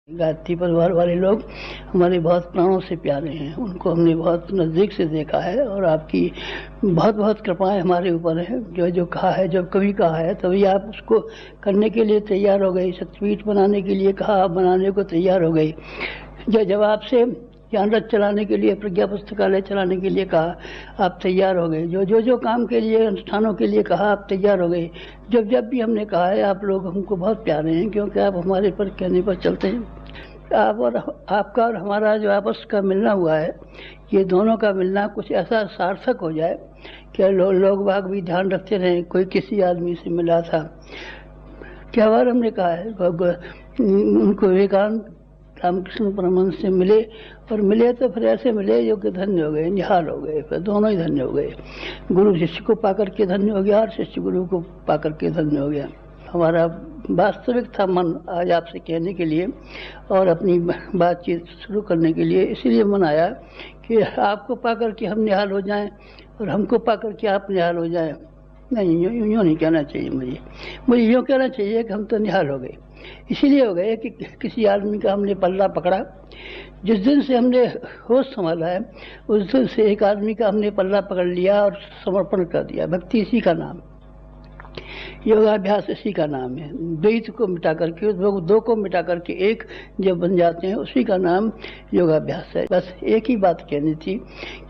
गायत्री परिवार वाले लोग हमारे बहुत प्राणों से प्यारे हैं, उनको हमने बहुत नज़दीक से देखा है और आपकी बहुत बहुत कृपाएं हमारे ऊपर है। जो जो कहा है, जब कभी कहा है तभी आप उसको करने के लिए तैयार हो गई। शक्तिपीठ बनाने के लिए कहा, आप बनाने को तैयार हो गई। जब आपसे ज्ञान रथ चलाने के लिए, प्रज्ञा पुस्तकालय चलाने के लिए कहा, आप तैयार हो गए। जो काम के लिए, अनुष्ठानों के लिए कहा, आप तैयार हो गए। जब भी हमने कहा है, आप लोग हमको बहुत प्यारे हैं, क्योंकि आप हमारे पर कहने पर चलते हैं। आप और आपका और हमारा जो आपस का मिलना हुआ है, ये दोनों का मिलना कुछ ऐसा सार्थक हो जाए कि लोग बाग भी ध्यान रखते रहें। कोई किसी आदमी से मिला था, क्या बार हमने कहा है, उनको विवेकानंद रामकृष्ण परमहंस से मिले, और मिले तो फिर ऐसे मिले जो कि धन्य हो गए, निहाल हो गए, फिर दोनों ही धन्य हो गए। गुरु शिष्य को पाकर के धन्य हो गया और शिष्य गुरु को पाकर के धन्य हो गया। हमारा वास्तविक था मन आज आपसे कहने के लिए और अपनी बातचीत शुरू करने के लिए, इसीलिए मन आया कि आपको पाकर के हम निहाल हो जाएं और हमको पाकर के आप निहाल हो जाएं। नहीं, यूँ नहीं कहना चाहिए। मुझे यूँ कहना चाहिए कि हम तो निहाल हो गए। इसीलिए हो गए कि किसी आदमी का हमने पल्ला पकड़ा। जिस दिन से हमने होश संभाला है, उस दिन से एक आदमी का हमने पल्ला पकड़ लिया और समर्पण कर दिया। भक्ति इसी का नाम, योगाभ्यास इसी का नाम है। द्वैत को मिटा करके, दो को मिटा करके एक जब बन जाते हैं, उसी का नाम योगाभ्यास है। बस एक ही बात कहनी थी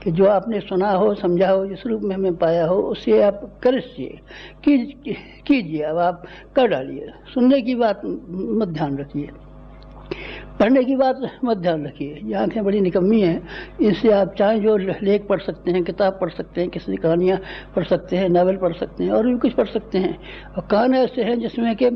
कि जो आपने सुना हो, समझा हो, जिस रूप में हमें पाया हो, उसे आप करिए, कीजिए। अब आप कर डालिए। सुनने की बात मत ध्यान रखिए, पढ़ने की बात मत ध्यान रखिए। ये आंखें बड़ी निकम्मी हैं, इससे आप चाहें जो लेख पढ़ सकते हैं, किताब पढ़ सकते हैं, किसी कहानियाँ पढ़ सकते हैं, नावल पढ़ सकते हैं, और भी कुछ पढ़ सकते हैं। और कान ऐसे हैं जिसमें कि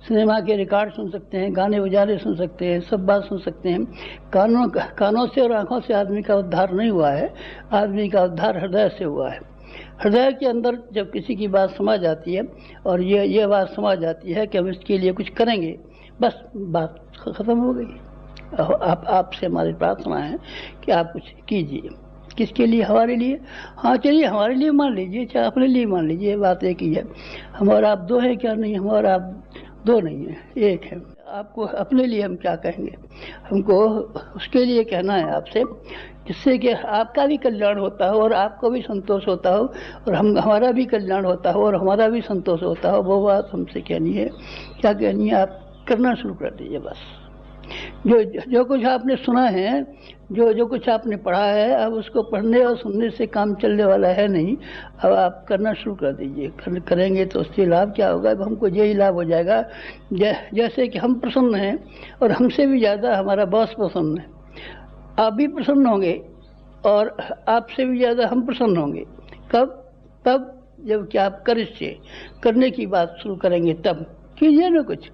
सिनेमा के रिकॉर्ड सुन सकते हैं, गाने बजाने सुन सकते हैं, सब बात सुन सकते हैं। कानों से और आँखों से आदमी का उद्धार नहीं हुआ है, आदमी का उद्धार हृदय से हुआ है। हृदय के अंदर जब किसी की बात समझ आती है और ये बात समझ आती है कि हम इसके लिए कुछ करेंगे, बस बात खत्म हो गई। आपसे हमारी प्रार्थना है कि आप कुछ कीजिए। किसके लिए? हमारे लिए। हाँ, चलिए हमारे लिए मान लीजिए, चाहे अपने लिए मान लीजिए, बात एक ही है। हम और आप दो हैं क्या? नहीं, हम और आप दो नहीं है, एक है। आपको अपने लिए हम क्या कहेंगे? हमको उसके लिए कहना है आपसे जिससे कि आपका भी कल्याण होता हो और आपको भी संतोष होता हो, और हमारा भी कल्याण होता हो और हमारा भी संतोष होता हो। वो बात हमसे कहनी है। क्या कहनी है? आप करना शुरू कर दीजिए। बस जो कुछ आपने सुना है, जो कुछ आपने पढ़ा है, अब उसको पढ़ने और सुनने से काम चलने वाला है नहीं। अब आप करना शुरू कर दीजिए। करेंगे तो उससे लाभ क्या होगा? अब हमको यही लाभ हो जाएगा, जैसे कि हम प्रसन्न हैं और हमसे भी ज़्यादा हमारा बॉस प्रसन्न है। आप भी प्रसन्न होंगे और आपसे भी ज़्यादा हम प्रसन्न होंगे। कब? तब जब कि आप करने की बात शुरू करेंगे, तब कीजिए ना कुछ।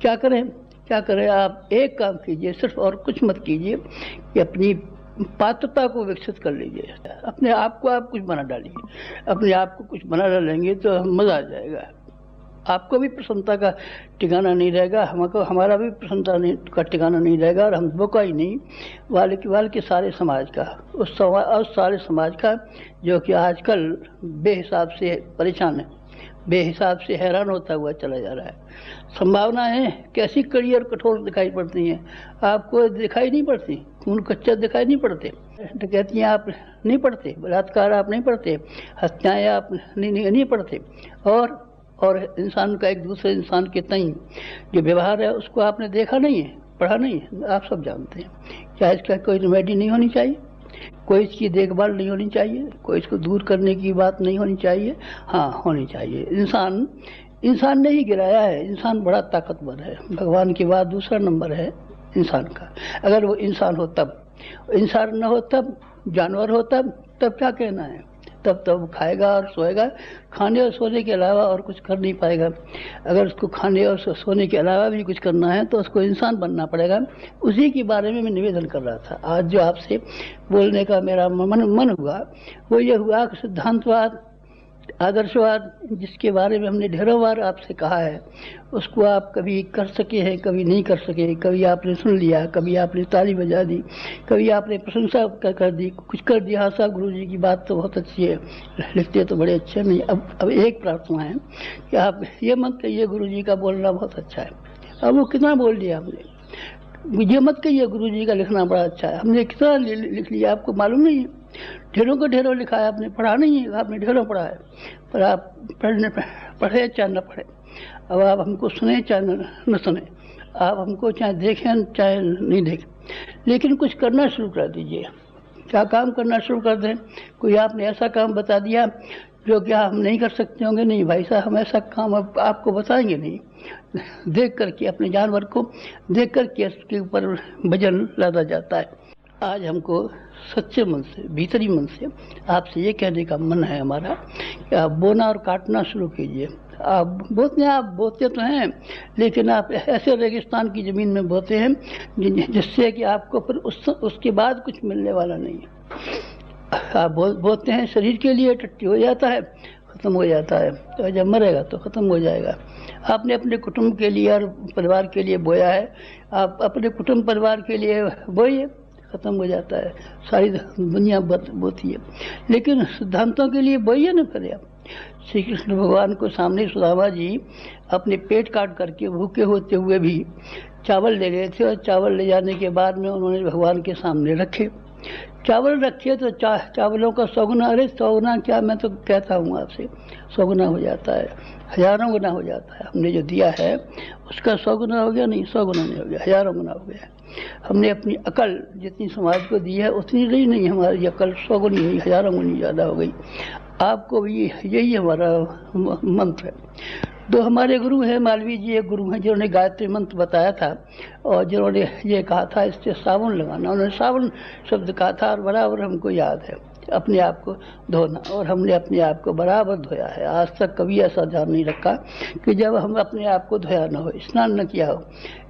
क्या करें? आप एक काम कीजिए सिर्फ, और कुछ मत कीजिए, कि अपनी पात्रता को विकसित कर लीजिए। अपने आप को आप कुछ बना डालिए। अपने आप को कुछ बना डालेंगे तो मज़ा आ जाएगा। आपको भी प्रसन्नता का ठिकाना नहीं रहेगा, हमारा भी प्रसन्नता का ठिकाना नहीं रहेगा, और हम दो का ही नहीं, बल्कि सारे समाज का, उस सारे समाज का जो कि आजकल बेहिसाब से परेशान है, बेहिसाब से हैरान होता हुआ चला जा रहा है। संभावनाएं कैसी कड़ी और कठोर दिखाई पड़ती हैं, आपको दिखाई नहीं पड़ती। खून कच्चा दिखाई नहीं पड़ते, डकैतियाँ आप नहीं पढ़ते, बलात्कार आप नहीं पढ़ते, हत्याएं आप नहीं पढ़ते, और इंसान का एक दूसरे इंसान के तई जो व्यवहार है, उसको आपने देखा नहीं है, पढ़ा नहीं है। आप सब जानते हैं। क्या इसका कोई रेमेडी नहीं होनी चाहिए? कोई इसकी देखभाल नहीं होनी चाहिए? कोई इसको दूर करने की बात नहीं होनी चाहिए? हाँ, होनी चाहिए। इंसान ने ही गिराया है। इंसान बड़ा ताकतवर है, भगवान के बाद दूसरा नंबर है इंसान का। अगर वो इंसान हो तब, इंसान न हो तब, जानवर हो तब क्या कहना है? तब खाएगा और सोएगा, खाने और सोने के अलावा और कुछ कर नहीं पाएगा। अगर उसको खाने और सोने के अलावा भी कुछ करना है तो उसको इंसान बनना पड़ेगा। उसी के बारे में मैं निवेदन कर रहा था। आज जो आपसे बोलने का मेरा मन हुआ, वो ये हुआ कि सिद्धांतवाद, आदर्शवाद, जिसके बारे में हमने ढेरों बार आपसे कहा है, उसको आप कभी कर सके हैं, कभी नहीं कर सके। कभी आपने सुन लिया, कभी आपने ताली बजा दी, कभी आपने प्रशंसा कर दी, कुछ कर दिया। हाँ साहब, गुरु जी की बात तो बहुत अच्छी है, लिखते तो बड़े अच्छे नहीं। अब एक प्रार्थना है कि आप ये मत कहिए गुरु जी का बोलना बहुत अच्छा है। अब वो कितना बोल दिया हमने। ये मत कहिए गुरु जी का लिखना बड़ा अच्छा है, हमने कितना लिख लिया आपको मालूम नहीं है, ढेरों को ढेरों लिखा है, आपने पढ़ा नहीं है, आपने ढेरों पढ़ा है, पर आप पढ़े चाहे न पढ़े, अब आप हमको सुने चाहे न सुने, आप हमको चाहे देखें चाहे नहीं देखें, लेकिन कुछ करना शुरू कर दीजिए। क्या काम करना शुरू कर दें? कोई आपने ऐसा काम बता दिया जो क्या हम नहीं कर सकते होंगे? नहीं भाई साहब, हम ऐसा काम अब आपको बताएंगे नहीं। देख करके, अपने जानवर को देख करके उसके ऊपर वजन लादा जाता है। आज हमको सच्चे मन से, भीतरी मन से आपसे ये कहने का मन है हमारा कि आप बोना और काटना शुरू कीजिए। आप बोते तो हैं, लेकिन आप ऐसे रेगिस्तान की ज़मीन में बोते हैं जिससे कि आपको फिर उसके बाद कुछ मिलने वाला नहीं है। आप बोते हैं शरीर के लिए, टट्टी हो जाता है, ख़त्म हो जाता है, तो जब मरेगा तो ख़त्म हो जाएगा। आपने अपने कुटुंब के लिए और परिवार के लिए बोया है, आप अपने कुटुंब परिवार के लिए बोइए, ख़त्म हो जाता है, सारी दुनिया बोती है। लेकिन सिद्धांतों के लिए बोइए ना फिर आप। श्री कृष्ण भगवान को सामने सुदामा जी अपने पेट काट करके भूखे होते हुए भी चावल ले गए थे, और चावल ले जाने के बाद में उन्होंने भगवान के सामने रखे। चावल रखे तो चावलों का 100 गुना, अरे 100 गुना क्या, मैं तो कहता हूँ आपसे 100 गुना हो जाता है, हजारों गुना हो जाता है। हमने जो दिया है उसका 100 गुना हो गया, नहीं 100 गुना नहीं हो गया, हजारों गुना हो गया। हमने अपनी अकल जितनी समाज को दी है उतनी रही नहीं, हमारी अकल 100 गुनी हुई, हजारों गुनी ज़्यादा हो गई। आपको भी यही हमारा मंत्र है। दो हमारे गुरु हैं, मालवीय जी एक गुरु हैं जिन्होंने गायत्री मंत्र बताया था, और जिन्होंने ये कहा था इससे साबुन लगाना, उन्होंने साबुन शब्द कहा था, और बराबर हमको याद है अपने आप को धोना, और हमने अपने आप को बराबर धोया है। आज तक कभी ऐसा ध्यान नहीं रखा कि जब हम अपने आप को धोया ना हो, स्नान न किया हो।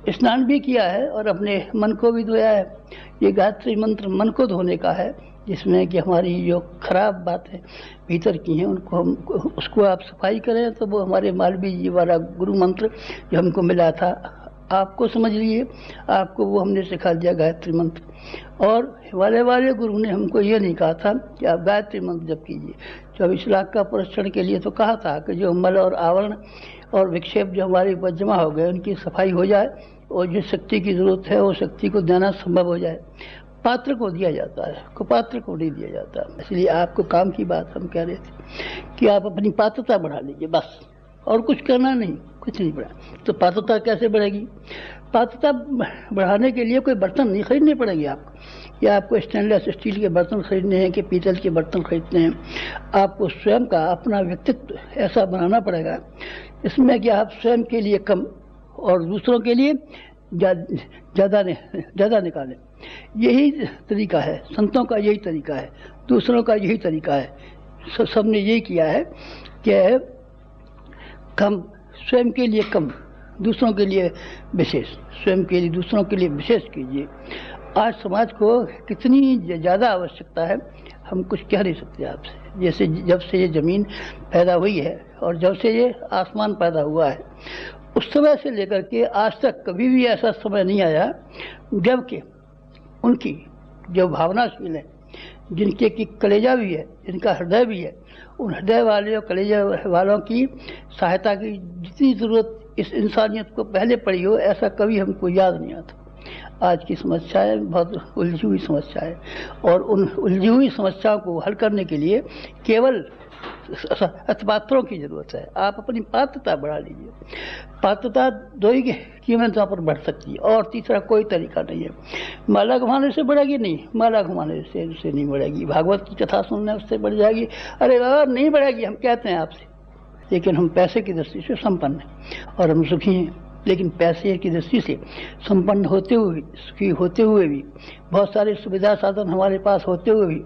स्नान भी किया है और अपने मन को भी धोया है। ये गायत्री मंत्र मन को धोने का है, जिसमें कि हमारी जो खराब बातें भीतर की हैं उसको आप सफाई करें। तो वो हमारे मालवीय जी वाला गुरु मंत्र जो हमको मिला था, आपको समझ लिए, आपको वो हमने सिखा दिया गायत्री मंत्र। और वाले गुरु ने हमको ये नहीं कहा था कि आप गायत्री मंत्र जप कीजिए। 24 लाख का परीक्षण के लिए तो कहा था कि जो मल और आवरण और विक्षेप जो हमारे ऊपर जमा हो गए उनकी सफाई हो जाए, और जिस शक्ति की जरूरत है वो शक्ति को देना संभव हो जाए। पात्र को दिया जाता है, कुपात्र को नहीं दिया जाता। इसलिए आपको काम की बात हम कह रहे थे कि आप अपनी पात्रता बढ़ा लीजिए, बस, और कुछ करना नहीं, कुछ नहीं बढ़ा। तो पात्रता कैसे बढ़ेगी? पात्रता बढ़ाने के लिए कोई बर्तन नहीं खरीदने पड़ेगी आपको, या आपको स्टेनलेस स्टील के बर्तन खरीदने हैं कि पीतल के बर्तन खरीदने हैं। आपको स्वयं का अपना व्यक्तित्व ऐसा बनाना पड़ेगा इसमें कि आप स्वयं के लिए कम और दूसरों के लिए ज़्यादा निकालें। यही तरीका है, संतों का यही तरीका है, दूसरों का यही तरीका है। सबने यही किया है कि कम, स्वयं के लिए कम, दूसरों के लिए विशेष, स्वयं के लिए दूसरों के लिए विशेष कीजिए। आज समाज को कितनी ज़्यादा आवश्यकता है हम कुछ कह नहीं सकते आपसे। जैसे जब से ये ज़मीन पैदा हुई है और जब से ये आसमान पैदा हुआ है, उस समय से लेकर के आज तक कभी भी ऐसा समय नहीं आया जबकि उनकी जो भावनाशील है, जिनके की कलेजा भी है, जिनका हृदय भी है, उन हृदय वाले और कलेजा वालों की सहायता की जितनी ज़रूरत इस इंसानियत को पहले पड़ी हो, ऐसा कभी हमको याद नहीं आता। आज की समस्याएं बहुत उलझी हुई समस्या है, और उन उलझी हुई समस्याओं को हल करने के लिए केवल पात्रों की जरूरत है। आप अपनी पात्रता बढ़ा लीजिए। पात्रता दो ही कीमतों पर बढ़ सकती है, और तीसरा कोई तरीका नहीं है। माला घुमाने से बढ़ेगी नहीं, माला घुमाने से नहीं बढ़ेगी। भागवत की कथा सुनने उससे बढ़ जाएगी, अरे बाबा नहीं बढ़ेगी, हम कहते हैं आपसे। लेकिन हम पैसे की दृष्टि से संपन्न हैं और हम सुखी हैं, लेकिन पैसे की दृष्टि से संपन्न होते हुए भी, सुखी होते हुए भी, बहुत सारे सुविधा साधन हमारे पास होते हुए भी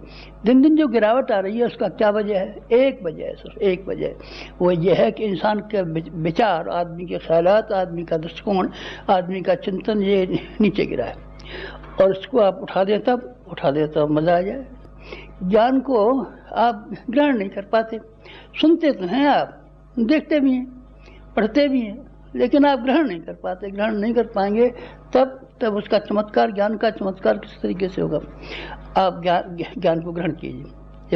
दिन दिन जो गिरावट आ रही है, उसका क्या वजह है? एक वजह है सर, एक वजह है। वो ये है कि इंसान के विचार, आदमी के ख्यालात, आदमी का दृष्टिकोण, आदमी का चिंतन ये नीचे गिरा है, और इसको आप उठा दें तब मजा आ जाए। ज्ञान को आप ग्रहण नहीं कर पाते। सुनते तो हैं आप, देखते भी हैं, पढ़ते भी हैं, लेकिन आप ग्रहण नहीं कर पाते। ग्रहण नहीं कर पाएंगे तब उसका चमत्कार, ज्ञान का चमत्कार किस तरीके से होगा? आप ज्ञान को ग्रहण कीजिए।